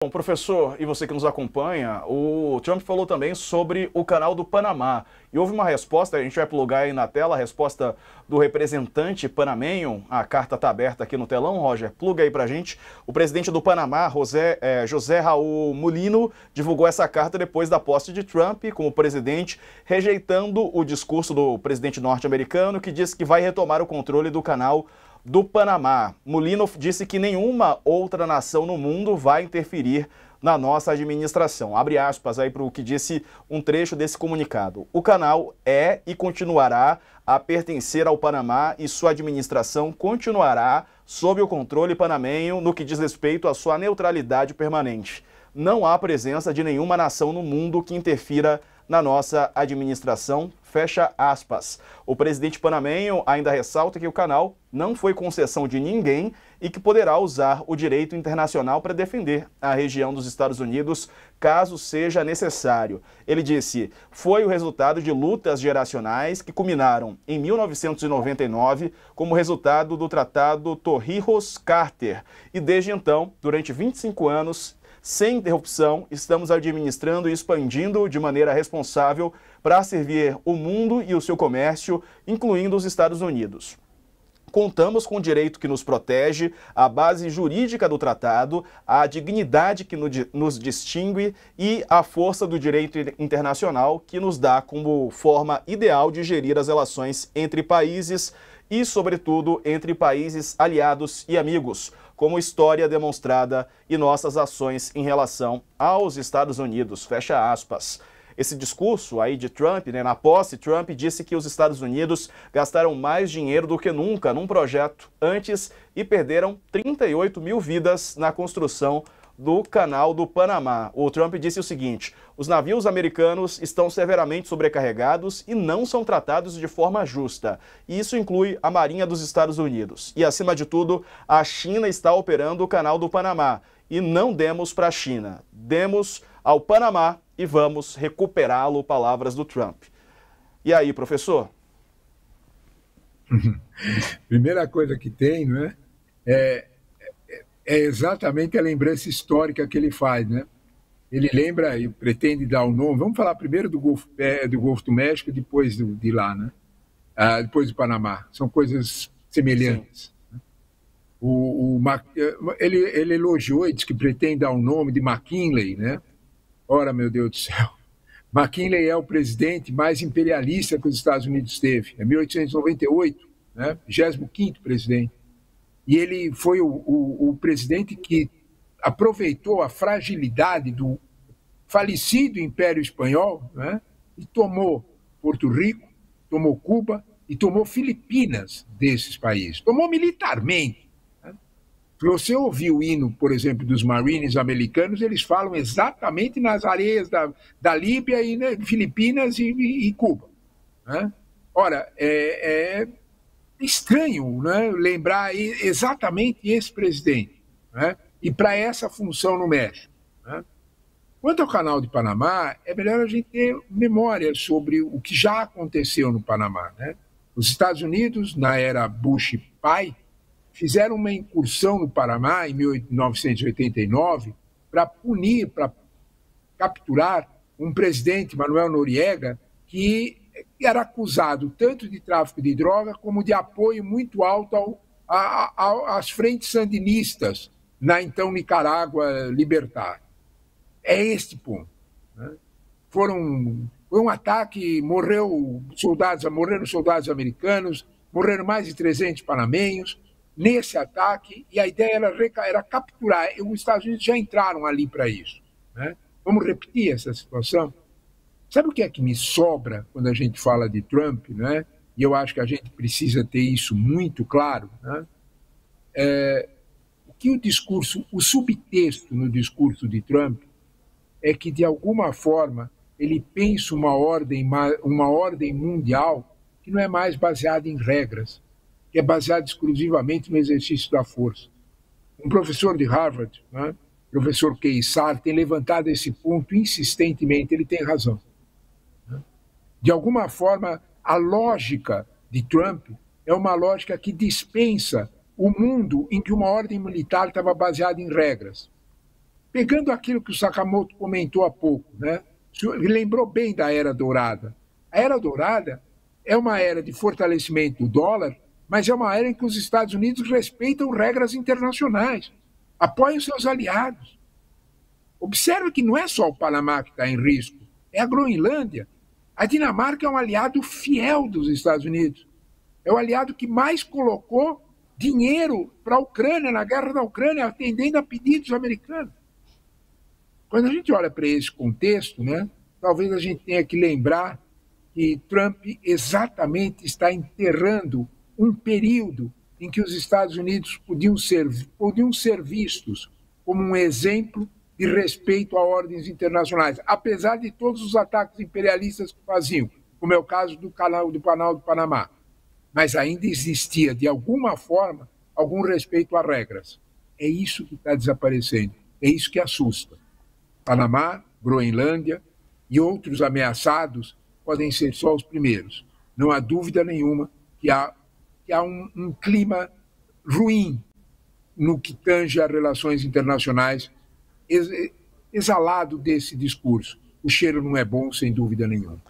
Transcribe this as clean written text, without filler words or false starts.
Bom, professor, e você que nos acompanha, o Trump falou também sobre o canal do Panamá. E houve uma resposta, a gente vai plugar aí na tela, a resposta do representante panamenho. A carta está aberta aqui no telão, Roger, pluga aí pra gente. O presidente do Panamá, José Raul Mulino, divulgou essa carta depois da posse de Trump como presidente, rejeitando o discurso do presidente norte-americano, que disse que vai retomar o controle do canal do Panamá. Mulino disse que nenhuma outra nação no mundo vai interferir na nossa administração. Abre aspas aí para o que disse um trecho desse comunicado. O canal é e continuará a pertencer ao Panamá e sua administração continuará sob o controle panamenho no que diz respeito à sua neutralidade permanente. Não há presença de nenhuma nação no mundo que interfira na nossa administração, fecha aspas. O presidente panamenho ainda ressalta que o canal não foi concessão de ninguém e que poderá usar o direito internacional para defender a região dos Estados Unidos, caso seja necessário. Ele disse, foi o resultado de lutas geracionais que culminaram em 1999 como resultado do Tratado Torrijos-Carter. E desde então, durante 25 anos, sem interrupção, estamos administrando e expandindo de maneira responsável para servir o mundo e o seu comércio, incluindo os Estados Unidos. Contamos com o direito que nos protege, a base jurídica do tratado, a dignidade que nos distingue e a força do direito internacional que nos dá como forma ideal de gerir as relações entre países e, sobretudo, entre países aliados e amigos, como história demonstrada e nossas ações em relação aos Estados Unidos, fecha aspas. Esse discurso aí de Trump, na posse, Trump disse que os Estados Unidos gastaram mais dinheiro do que nunca num projeto antes e perderam 38 mil vidas na construção do canal do Panamá. O Trump disse o seguinte, os navios americanos estão severamente sobrecarregados e não são tratados de forma justa. E isso inclui a Marinha dos Estados Unidos. E, acima de tudo, a China está operando o canal do Panamá. E não demos para a China, demos ao Panamá e vamos recuperá-lo, palavras do Trump. E aí, professor? Primeira coisa que tem, não é? É exatamente a lembrança histórica que ele faz, né? Ele lembra e pretende dar o nome. Vamos falar primeiro do Golfo do México, depois de lá, né? Depois do Panamá. São coisas semelhantes. Sim. Ele elogiou e disse que pretende dar o nome de McKinley, né? Ora, meu Deus do céu. McKinley é o presidente mais imperialista que os Estados Unidos teve. É 1898, né? 25º presidente. E ele foi o presidente que aproveitou a fragilidade do falecido Império Espanhol, né? E tomou Porto Rico, tomou Cuba e tomou Filipinas desses países. Tomou militarmente. Né? Se você ouvir o hino, por exemplo, dos Marines americanos, eles falam exatamente nas areias da Líbia e né, Filipinas e Cuba. Né? Ora, estranho, né, lembrar exatamente esse presidente, né, e para essa função no México. Né. Quanto ao canal de Panamá, é melhor a gente ter memória sobre o que já aconteceu no Panamá. Né. Os Estados Unidos, na era Bush pai, fizeram uma incursão no Panamá em 1989 para punir, para capturar um presidente, Manuel Noriega, que era acusado tanto de tráfico de droga como de apoio muito alto às frentes sandinistas na então Nicarágua libertar. É este ponto. Né? Foi um ataque, morreram soldados americanos, morreram mais de 300 panamenhos nesse ataque, e a ideia era capturar. Os Estados Unidos já entraram ali para isso. Né? Vamos repetir essa situação? Sabe o que é que me sobra quando a gente fala de Trump, né? E eu acho que a gente precisa ter isso muito claro, né? Que o subtexto no discurso de Trump é que, de alguma forma, ele pensa uma ordem mundial que não é mais baseada em regras, que é baseada exclusivamente no exercício da força. Um professor de Harvard, né? Professor Keysar, tem levantado esse ponto insistentemente, ele tem razão. De alguma forma, a lógica de Trump é uma lógica que dispensa o mundo em que uma ordem militar estava baseada em regras. pegando aquilo que o Sakamoto comentou há pouco, né? Ele lembrou bem da Era Dourada. A Era Dourada é uma era de fortalecimento do dólar, mas é uma era em que os Estados Unidos respeitam regras internacionais, apoiam seus aliados. Observe que não é só o Panamá que está em risco, é a Groenlândia. A Dinamarca é um aliado fiel dos Estados Unidos. É o aliado que mais colocou dinheiro para a Ucrânia, na guerra da Ucrânia, atendendo a pedidos americanos. Quando a gente olha para esse contexto, né, talvez a gente tenha que lembrar que Trump exatamente está enterrando um período em que os Estados Unidos podiam ser vistos como um exemplo de respeito a ordens internacionais, apesar de todos os ataques imperialistas que faziam, como é o caso do canal do Panamá. Mas ainda existia, de alguma forma, algum respeito a regras. É isso que está desaparecendo. É isso que assusta. Panamá, Groenlândia e outros ameaçados podem ser só os primeiros. Não há dúvida nenhuma que há um clima ruim no que tange a relações internacionais exalado desse discurso. O cheiro não é bom, sem dúvida nenhuma.